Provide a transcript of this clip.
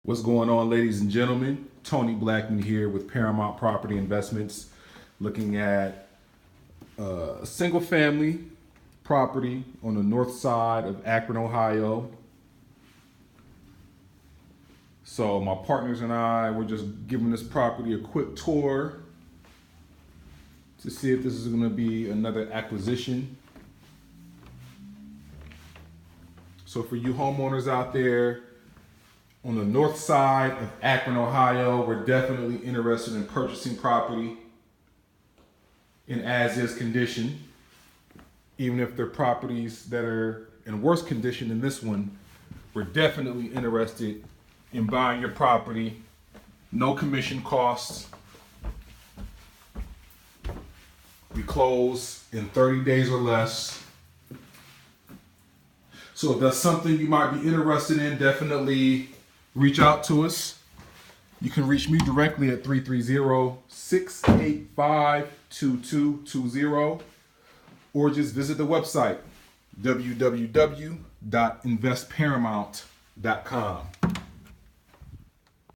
What's going on, ladies and gentlemen? Tony Blackman here with Paramount Property Investments, looking at a single family property on the north side of Akron, Ohio. So my partners and I were just giving this property a quick tour to see if this is going to be another acquisition. So for you homeowners out there on the north side of Akron, Ohio, we're definitely interested in purchasing property in as-is condition. Even if they're properties that are in worse condition than this one, we're definitely interested in buying your property. No commission costs. We close in 30 days or less. So if that's something you might be interested in, definitely reach out to us. You can reach me directly at 330-685-2220 or just visit the website www.investparamount.com.